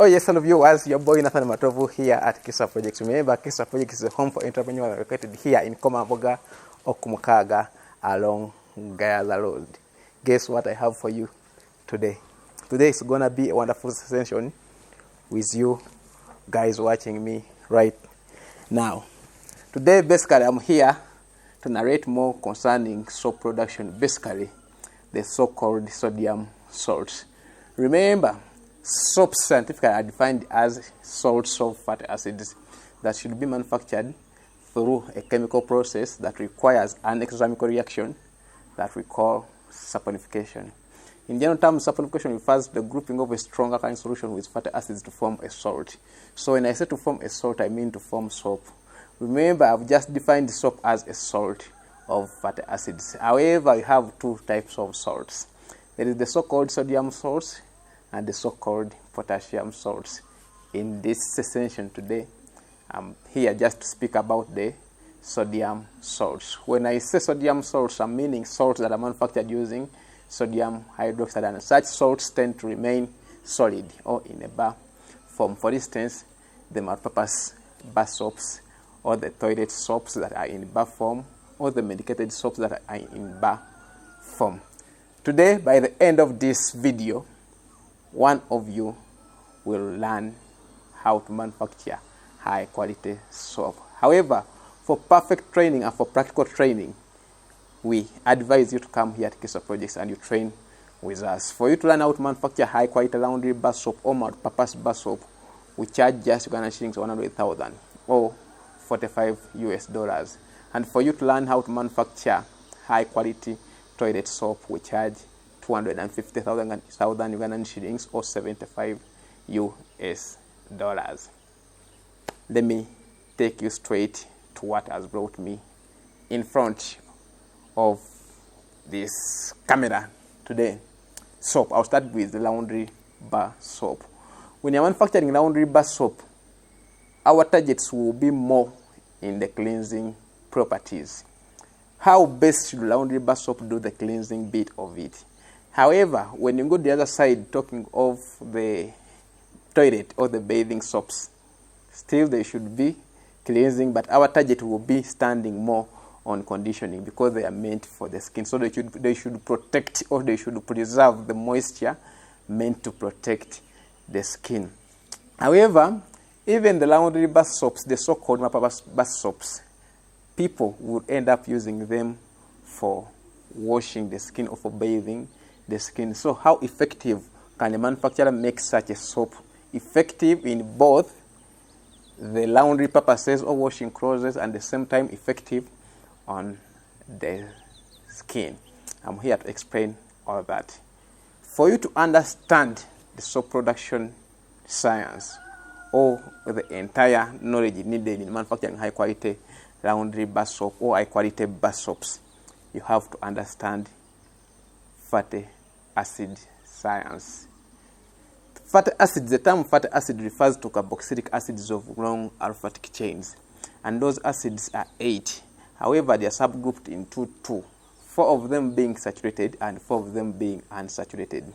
Oh yes, hello viewers, your boy Nathan Matovu here at KISA Projects. Remember, KISA Projects is a home for entrepreneurs located here in Komamboga or Kumukaga along Gayaza Road. Guess what I have for you today? Today is going to be a wonderful session with you guys watching me right now. Today, basically, I'm here to narrate more concerning soap production, basically the so-called sodium salts. Remember, soaps scientifically are defined as salts of fatty acids that should be manufactured through a chemical process that requires an exochemical reaction that we call saponification. In general terms, saponification refers to the grouping of a strong alkaline solution with fatty acids to form a salt. So when I say to form a salt, I mean to form soap. Remember, I've just defined soap as a salt of fatty acids. However, we have two types of salts. There is the so-called sodium salts and the so-called potassium salts. In this session today, I'm here just to speak about the sodium salts. When I say sodium salts, I'm meaning salts that are manufactured using sodium hydroxide, and such salts tend to remain solid or in a bar form. For instance, the multipurpose bar soaps, or the toilet soaps that are in bar form, or the medicated soaps that are in bar form. Today, by the end of this video, one of you will learn how to manufacture high quality soap. However, for perfect training and for practical training, we advise you to come here at KISA Projects and you train with us. For you to learn how to manufacture high quality laundry bar soap or multi-purpose bar soap, we charge just Uganda shillings 100,000 or $45. And for you to learn how to manufacture high quality toilet soap, we charge 250,000 Ugandan shillings or $75. Let me take you straight to what has brought me in front of this camera today. Soap. I'll start with the laundry bar soap. When you're manufacturing laundry bar soap, our targets will be more in the cleansing properties. How best should laundry bar soap do the cleansing bit of it? However, when you go to the other side, talking of the toilet or the bathing soaps, still they should be cleansing, but our target will be standing more on conditioning because they are meant for the skin. So they should protect, or they should preserve the moisture meant to protect the skin. However, even the laundry bar soaps, the so-called bar soaps, people would end up using them for washing the skin or for bathing the skin. So how effective can a manufacturer make such a soap? Effective in both the laundry purposes or washing clothes, and at the same time effective on the skin. I'm here to explain all that. For you to understand the soap production science or the entire knowledge needed in manufacturing high quality laundry bar soap or high quality bar soaps, you have to understand fatty acid science. Fatty acids, the term fatty acid refers to carboxylic acids of long aliphatic chains, and those acids are 8. However, they are subgrouped into 2, 4 of them being saturated and 4 of them being unsaturated.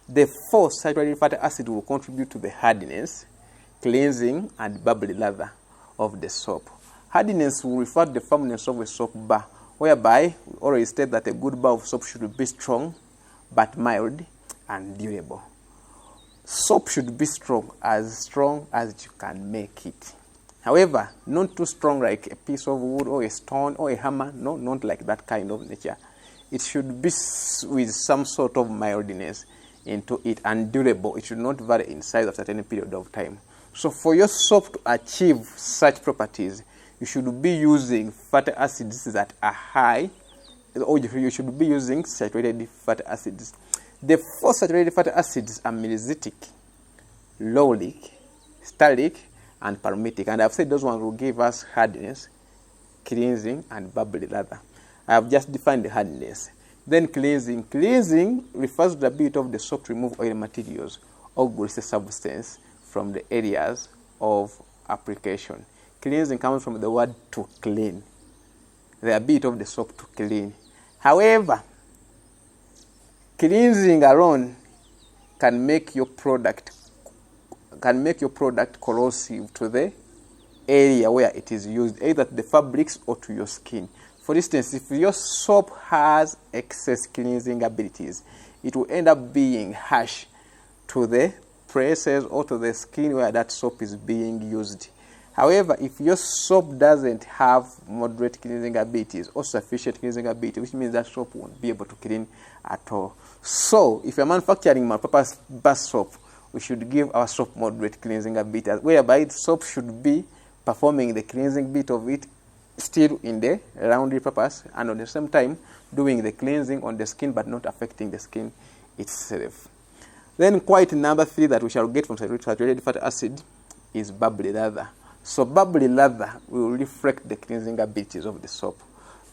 The 4 saturated fatty acids will contribute to the hardness, cleansing, and bubbly lather of the soap. Hardness will refer to the firmness of a soap bar, whereby we already state that a good bar of soap should be strong, but mild and durable. Soap should be strong as you can make it. However, not too strong like a piece of wood or a stone or a hammer. No, not like that kind of nature. It should be with some sort of mildness into it and durable. It should not vary in size after any period of time. So for your soap to achieve such properties, you should be using fatty acids that are high, or you should be using saturated fatty acids. The 4 saturated fatty acids are malicylic, laurylic, sterolic, and palmitic. And I've said those ones will give us hardness, cleansing, and bubbly lather. I have just defined the hardness. Then cleansing. Cleansing refers to the ability of the soap to remove oil materials or greasy substance from the areas of application. Cleansing comes from the word to clean, the ability of the soap to clean. However, cleansing alone can make your product can make your product corrosive to the area where it is used, either to the fabrics or to your skin. For instance, if your soap has excess cleansing abilities, it will end up being harsh to the places or to the skin where that soap is being used. However, if your soap doesn't have moderate cleansing abilities or sufficient cleansing ability, which means that soap won't be able to clean at all. So, if you're manufacturing multi-purpose bar soap, we should give our soap moderate cleansing abilities, whereby the soap should be performing the cleansing bit of it still in the laundry purpose, and at the same time doing the cleansing on the skin but not affecting the skin itself. Then quite number 3 that we shall get from saturated fatty acid is bubbly lather. So bubbly lather will reflect the cleansing abilities of the soap.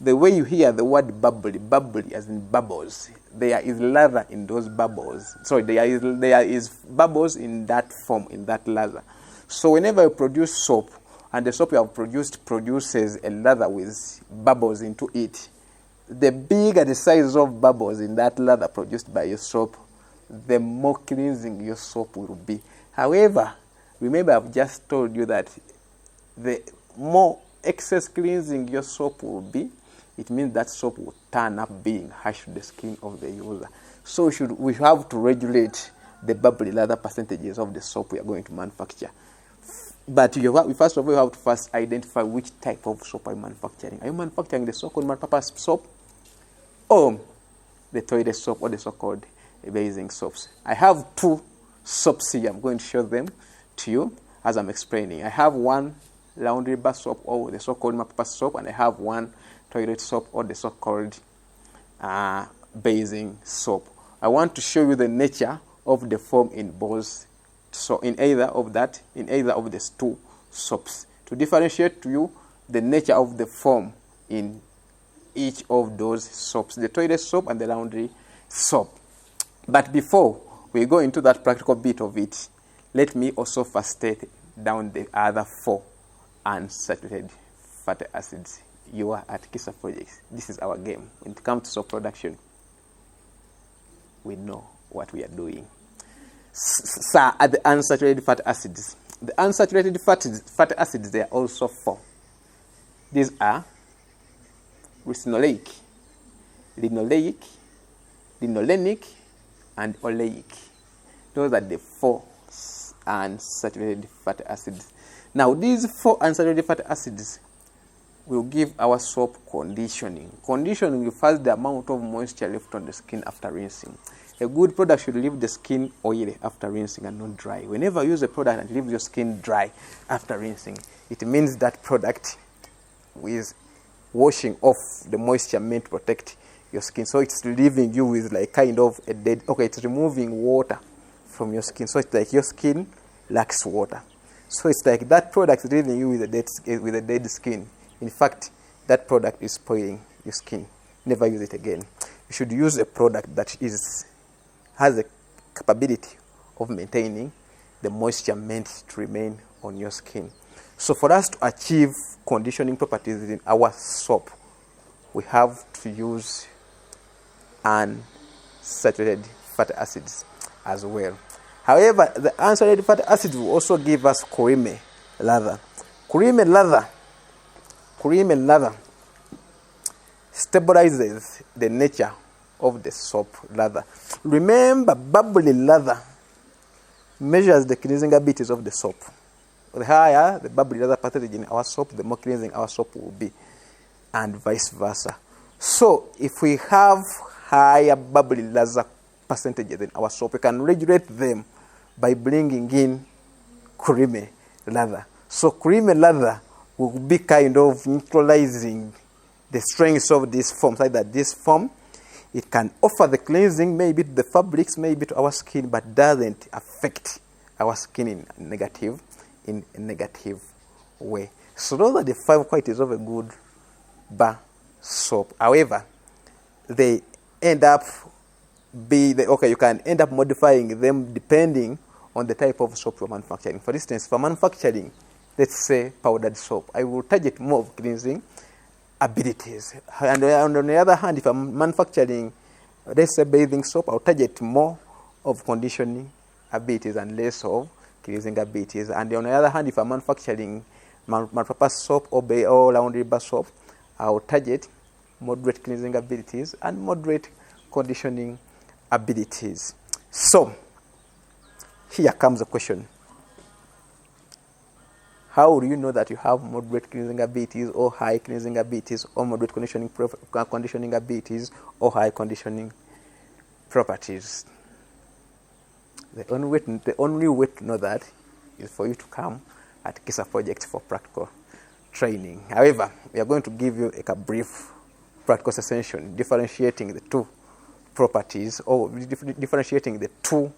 The way you hear the word bubbly, bubbly as in bubbles, there is lather in those bubbles. Sorry, there is bubbles in that form, in that lather. So whenever you produce soap, and the soap you have produced produces a lather with bubbles into it, the bigger the size of bubbles in that lather produced by your soap, the more cleansing your soap will be. However, remember I've just told you that the more excess cleansing your soap will be, it means that soap will turn up being harsh to the skin of the user. So we have to regulate the bubbly lather percentages of the soap we are going to manufacture. But first of all, you have to first identify which type of soap are you manufacturing. Are you manufacturing the so-called multi-purpose soap, or the toilet soap, or the so-called bathing soaps? I have 2 soaps here. I'm going to show them to you as I'm explaining. I have one laundry bar soap, or the so-called multi-purpose soap, and I have one toilet soap, or the so-called bathing soap. I want to show you the nature of the foam in both. So in either of these 2 soaps, to differentiate to you the nature of the foam in each of those soaps, the toilet soap and the laundry soap. But before we go into that practical bit of it, let me also first state down the other 4 unsaturated fatty acids. You are at KISA Projects. This is our game. When it comes to soap production, we know what we are doing. So, at the unsaturated fatty acids. The unsaturated fatty acids, there are also 4. These are ricinoleic, linolenic, and oleic. Those are the 4 unsaturated fatty acids. Now, these 4 unsaturated fatty acids will give our soap conditioning. Conditioning refers to the amount of moisture left on the skin after rinsing. A good product should leave the skin oily after rinsing and not dry. Whenever you use a product and leave your skin dry after rinsing, it means that product is washing off the moisture meant to protect your skin. So it's leaving you with like kind of a dead, it's removing water from your skin. So it's like your skin lacks water. So it's like that product is leaving you with a dead skin. In fact, that product is spoiling your skin. Never use it again. You should use a product that has a capability of maintaining the moisture meant to remain on your skin. So for us to achieve conditioning properties in our soap, we have to use unsaturated fatty acids as well. However, the unsaturated fatty acids will also give us creamy lather. Creamy lather stabilizes the nature of the soap lather. Remember, bubbly lather measures the cleansing abilities of the soap. The higher the bubbly lather percentage in our soap, the more cleansing our soap will be, and vice versa. So, if we have higher bubbly lather percentages in our soap, we can regulate them by bringing in creamy lather. So, creamy lather will be kind of neutralizing the strengths of this foam, so that this foam, it can offer the cleansing maybe to the fabrics, maybe to our skin, but doesn't affect our skin in a negative way. So those are the 5 qualities of a good bar soap. However, they end up you can end up modifying them depending on the type of soap you're manufacturing. For instance, for manufacturing, let's say powdered soap, I will target more of cleansing abilities. And on the other hand, if I'm manufacturing, let's say bathing soap, I'll target more of conditioning abilities and less of cleansing abilities. And on the other hand, if I'm manufacturing multipurpose soap or laundry bar soap, I'll target moderate cleansing abilities and moderate conditioning abilities. So here comes the question. How do you know that you have moderate cleansing abilities or high cleansing abilities or moderate conditioning abilities or high conditioning properties? The only way to know that is for you to come at KISA Projects for practical training. However, we are going to give you a brief practical session differentiating the two properties or differentiating the two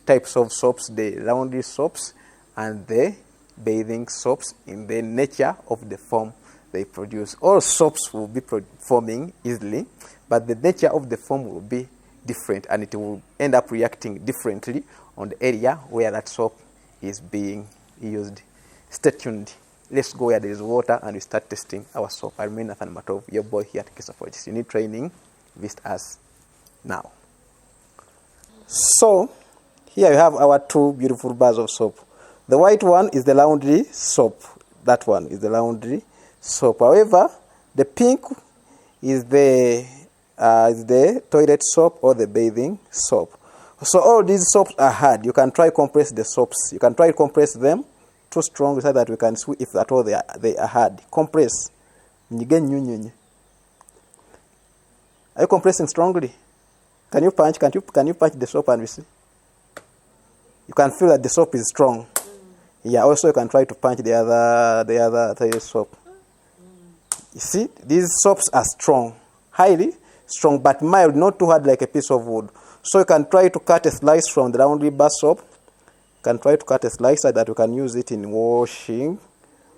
types of soaps, the laundry soaps and the bathing soaps, in the nature of the foam they produce. All soaps will be forming easily, but the nature of the foam will be different and it will end up reacting differently on the area where that soap is being used. Stay tuned. Let's go where there is water and we start testing our soap. I remain Nathan Matov, your boy here at KISA Projects. You need training? Visit us now. So here you have our two beautiful bars of soap. The white one is the laundry soap. That one is the laundry soap. However, the pink is the toilet soap or the bathing soap. So all these soaps are hard. You can try compress the soaps. You can try to compress them too strong so that we can see if at all they are hard. Compress. Are you compressing strongly? Can you punch? Can you punch the soap and we see? You can feel that the soap is strong. Yeah. Also, you can try to punch the other soap. You see, these soaps are strong, highly strong, but mild, not too hard like a piece of wood. So you can try to cut a slice from the laundry bar soap. You can try to cut a slice so that you can use it in washing.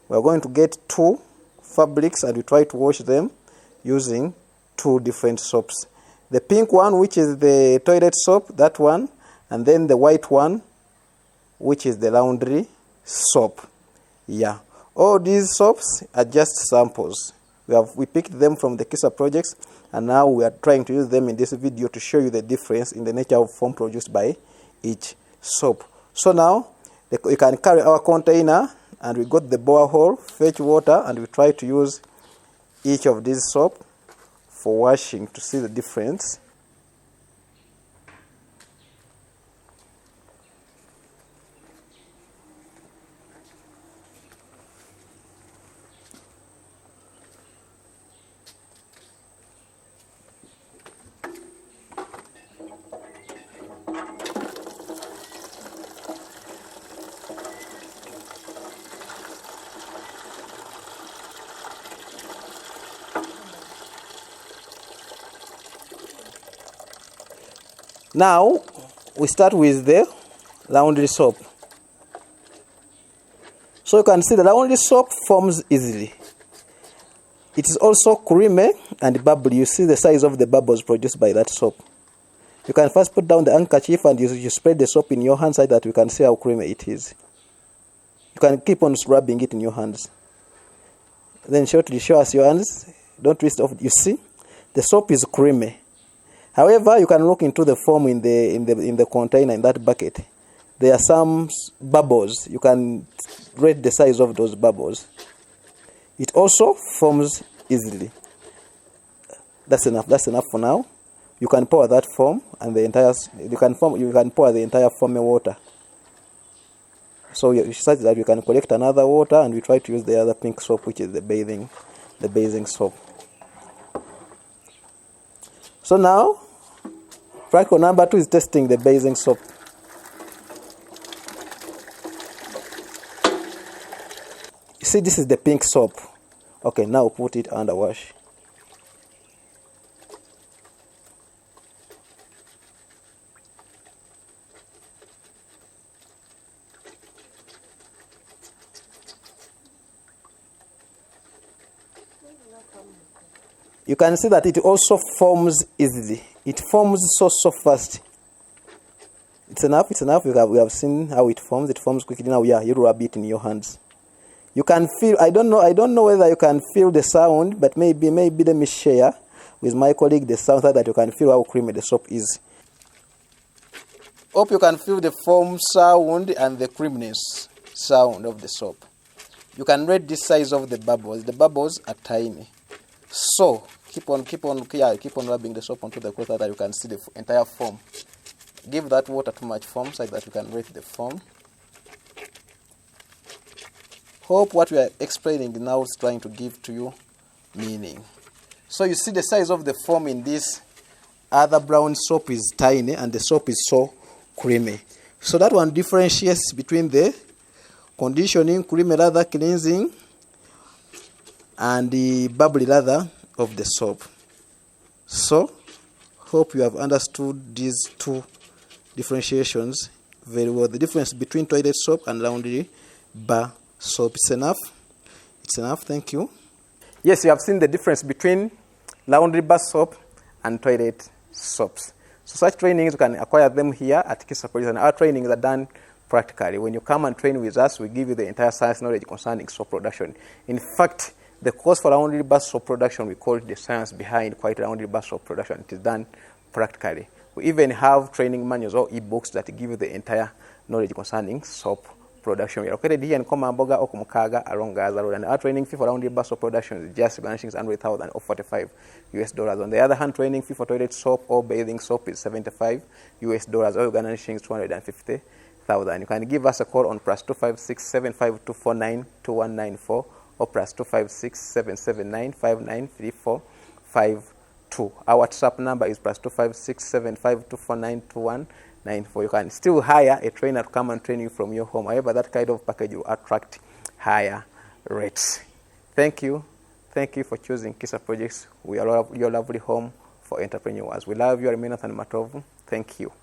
We are going to get two fabrics and we try to wash them using two different soaps. The pink one, which is the toilet soap, that one, and then the white one, which is the laundry soap. Yeah. All these soaps are just samples. We picked them from the KISA projects, and now we are trying to use them in this video to show you the difference in the nature of foam produced by each soap. So now we can carry our container and we got the borehole, fetch water, and we try to use each of these soap for washing to see the difference. Now, we start with the laundry soap. So you can see the laundry soap forms easily. It is also creamy and bubbly. You see the size of the bubbles produced by that soap. You can first put down the handkerchief and you spread the soap in your hands so that you can see how creamy it is. You can keep on rubbing it in your hands. Then shortly show us your hands. Don't twist off. You see, the soap is creamy. However, you can look into the foam in the container, in that bucket. There are some bubbles. You can rate the size of those bubbles. It also forms easily. That's enough. That's enough for now. You can pour that foam and the entire. You can pour the entire foam in water. So such that you can collect another water, and we try to use the other pink soap, which is the bathing soap. So now, practical number 2 is testing the bathing soap. You see, this is the pink soap. Okay, now put it under wash. You can see that it also forms easily. It forms so fast. It's enough. We have seen how it forms. It forms quickly. Now, yeah, you rub it in your hands. You can feel. I don't know whether you can feel the sound, but maybe let me share with my colleague the sound so that you can feel how creamy the soap is. Hope you can feel the foam sound and the creaminess sound of the soap. You can rate the size of the bubbles. The bubbles are tiny. So keep on rubbing the soap onto the cloth so that you can see the entire foam. Give that water too much foam so that you can rate the foam. Hope what we are explaining now is trying to give to you meaning. So you see the size of the foam in this other brown soap is tiny and the soap is so creamy. So that one differentiates between the conditioning, creamy lather, cleansing, and the bubbly lather of the soap. So, hope you have understood these two differentiations very well. The difference between toilet soap and laundry bar soap. It's enough? It's enough, thank you. Yes, you have seen the difference between laundry bar soap and toilet soaps. So such trainings, you can acquire them here at KISA Projects, and our trainings are done practically. When you come and train with us, we give you the entire science knowledge concerning soap production. In fact, the course for laundry bar soap production, we call it the science behind quite laundry bar soap production. It is done practically. We even have training manuals or e-books that give you the entire knowledge concerning soap production. We are located here in Komamboga or Kumukaga along Gaza Road, and our training fee for laundry bar soap production is just $100,000 or $45. On the other hand, training fee for toilet soap or bathing soap is $75 or $250,000. You can give us a call on +256 752 49 2194 or +256 779 593452. Our WhatsApp number is +256 752 49 2194. You can still hire a trainer to come and train you from your home. However, that kind of package will attract higher rates. Thank you. Thank you for choosing KISA Projects. We are your lovely home for entrepreneurs. We love you, Aminat and Matovu. Thank you.